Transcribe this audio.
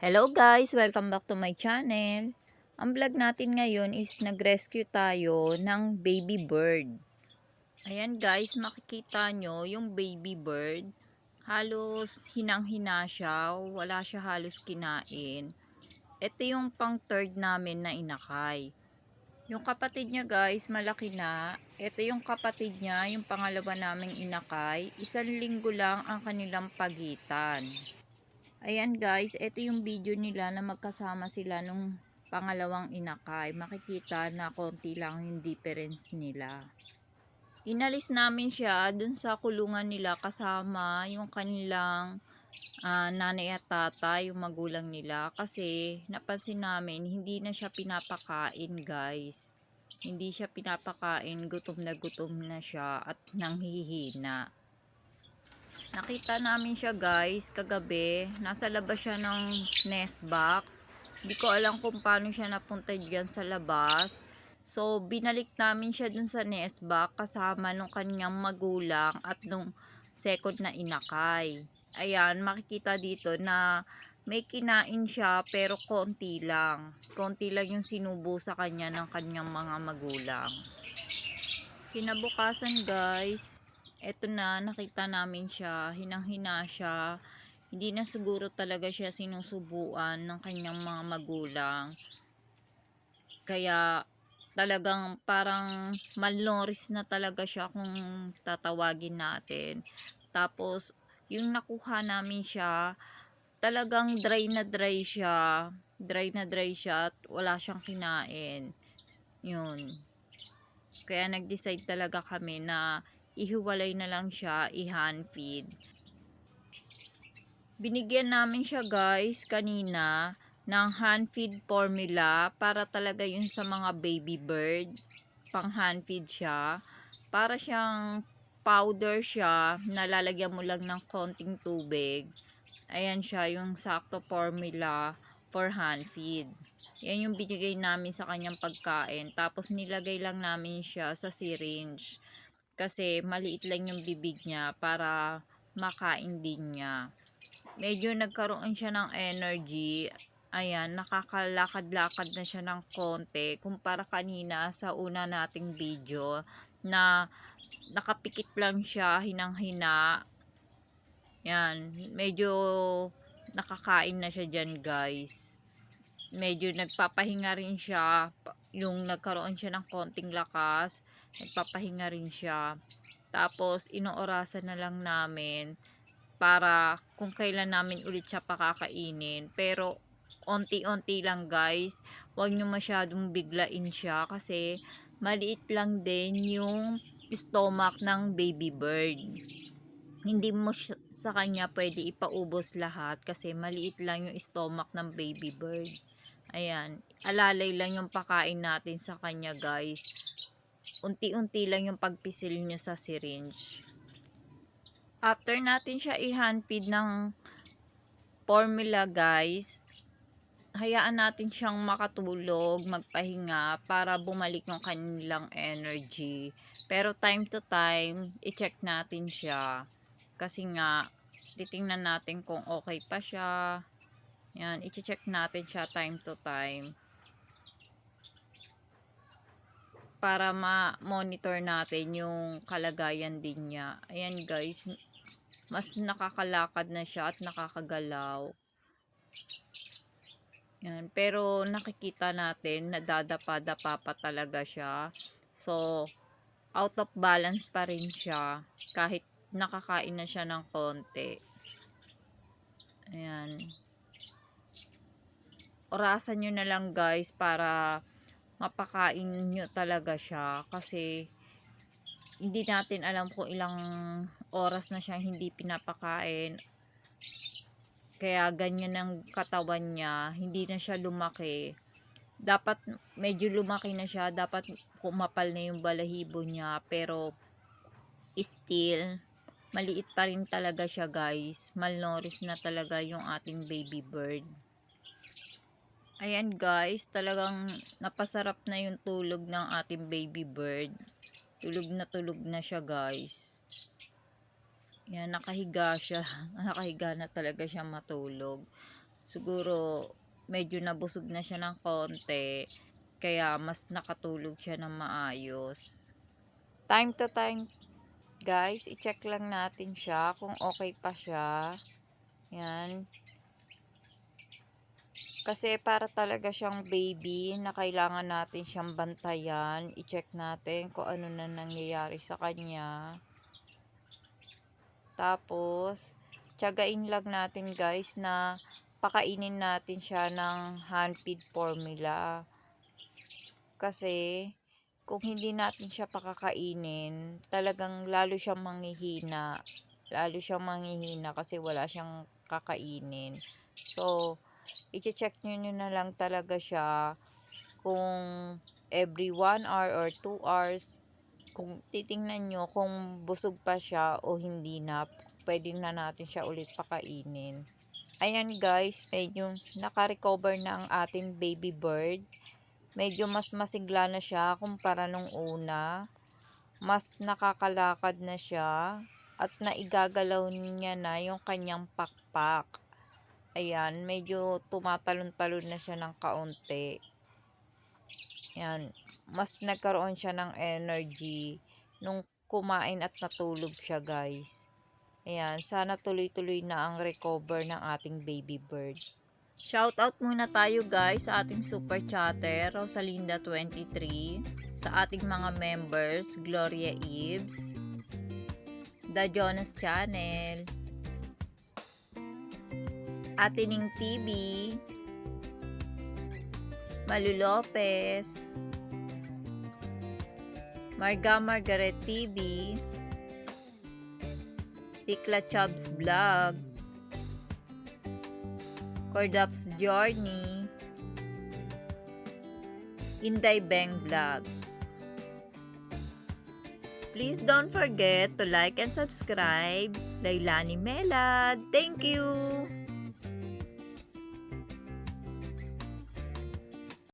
Hello guys! Welcome back to my channel. Ang vlog natin ngayon is nag-rescue tayo ng baby bird. Ayan guys, makikita nyo yung baby bird. Halos hinang-hina siya, wala siya halos kinain. Ito yung pang third namin na inakay. Yung kapatid niya guys, malaki na. Ito yung kapatid niya, yung pangalawa naming inakay. 1 linggo lang ang kanilang pagitan. Ayan guys, ito yung video nila na magkasama sila nung pangalawang inakay. Makikita na konti lang yung difference nila. Inalis namin siya dun sa kulungan nila kasama yung kanilang nanay at tatay, yung magulang nila. Kasi napansin namin hindi na siya pinapakain guys. Hindi siya pinapakain, gutom na siya at nanghihina. Nakita namin siya guys kagabi. Nasa labas siya ng nest box. Hindi ko alam kung paano siya napunta dyan sa labas. So binalik namin siya dun sa nest box kasama nung kanyang magulang at nung second na inakay. Ayan, makikita dito na may kinain siya pero konti lang. Konti lang yung sinubo sa kanya ng kanyang mga magulang. Kinabukasan guys, eto na, nakita namin siya, hinang-hina siya. Hindi na siguro talaga siya sinusubuan ng kanyang mga magulang. Kaya talagang parang malnourished na talaga siya kung tatawagin natin. Tapos yung nakuha namin siya, talagang dry siya. Dry siya at wala siyang kinain. Yun. Kaya nag-decide talaga kami na ihiwalay na lang siya, i-hand feed. Binigyan namin siya guys kanina ng hand feed formula para talaga yun sa mga baby bird. Pang hand feed siya. Para siyang powder siya, nalalagyan mo lang ng konting tubig. Ayan siya, yung sakto formula for hand feed. Yan yung binigay namin sa kanyang pagkain. Tapos nilagay lang namin siya sa syringe. Kasi maliit lang yung bibig niya para makain din niya. Medyo nagkaroon siya ng energy. Ayan, nakakalakad-lakad na siya ng konti kumpara kanina sa una nating video na nakapikit lang siya, hinang-hina. Yan, medyo nakakain na siya dyan guys. Medyo nagpapahinga rin siya. Yung nagkaroon siya ng konting lakas, nagpapahinga rin siya. Tapos inoorasan na lang namin para kung kailan namin ulit siya pakakainin. Pero onti-onti lang guys. Huwag nyo masyadong biglain siya kasi maliit lang din yung stomach ng baby bird. Hindi mo sa kanya pwede ipaubos lahat kasi maliit lang yung stomach ng baby bird. Ayan, alalay lang yung pakain natin sa kanya guys. Unti-unti lang yung pagpisil nyo sa syringe. After natin siya i-hand feed ng formula guys, hayaan natin siyang makatulog, magpahinga para bumalik yung kanilang energy. Pero time to time, i-check natin siya. Kasi nga, titingnan natin kung okay pa siya. Yan, i-check natin siya time to time. Para ma-monitor natin yung kalagayan din niya. Ayan guys, mas nakakalakad na siya at nakakagalaw. Yan, pero nakikita natin nadadapa-dapa pa talaga siya. So, out of balance pa rin siya kahit nakakain na siya ng konti. Ayan. Orasan nyo na lang guys para mapakain nyo talaga siya kasi hindi natin alam kung ilang oras na siya hindi pinapakain. Kaya ganyan ang katawan niya, hindi na siya lumaki. Dapat medyo lumaki na siya, dapat kumapal na yung balahibo niya, pero still maliit pa rin talaga siya guys. Malnourished na talaga yung ating baby bird. Ayan guys, talagang napasarap na yung tulog ng ating baby bird. Tulog na siya guys. Yan, nakahiga siya. Nakahiga na talaga siya matulog. siguro medyo nabusog na siya ng konti, kaya mas nakatulog siya ng maayos. Time to time, guys, i-check lang natin siya kung okay pa siya. Yan. Kasi para talaga siyang baby na kailangan natin siyang bantayan. I-check natin kung ano na nangyayari sa kanya. Tapos, tiyagain lang natin guys na pakainin natin siya ng hand feed formula. Kasi, kung hindi natin siya pakakainin, talagang lalo siyang manghihina. Lalo siyang manghihina kasi wala siyang kakainin. So, i-check nyo na lang talaga siya kung every 1 hour or 2 hours. Kung titingnan nyo kung busog pa siya o hindi na, pwede na natin siya ulit pakainin. Ayan guys, medyo naka-recover na ang ating baby bird. Medyo mas masigla na siya kumpara nung una. Mas nakakalakad na siya at naigagalaw niya na yung kanyang pakpak. Ayan, medyo tumatalon-talon na siya ng kaunti. Ayan, mas nagkaroon siya ng energy nung kumain at natulog siya guys. Ayan, sana tuloy-tuloy na ang recover ng ating baby bird. Shoutout muna tayo guys sa ating super chatter, Rosalinda23, sa ating mga members, Gloria Eves, The Jonas Channel, Atining TV, Malu Lopez, Marga Margaret TV, Tikla Chubbs Vlog, Cordaps Journey, Inday Beng Vlog. Please don't forget to like and subscribe. Lailani Melad. Thank you!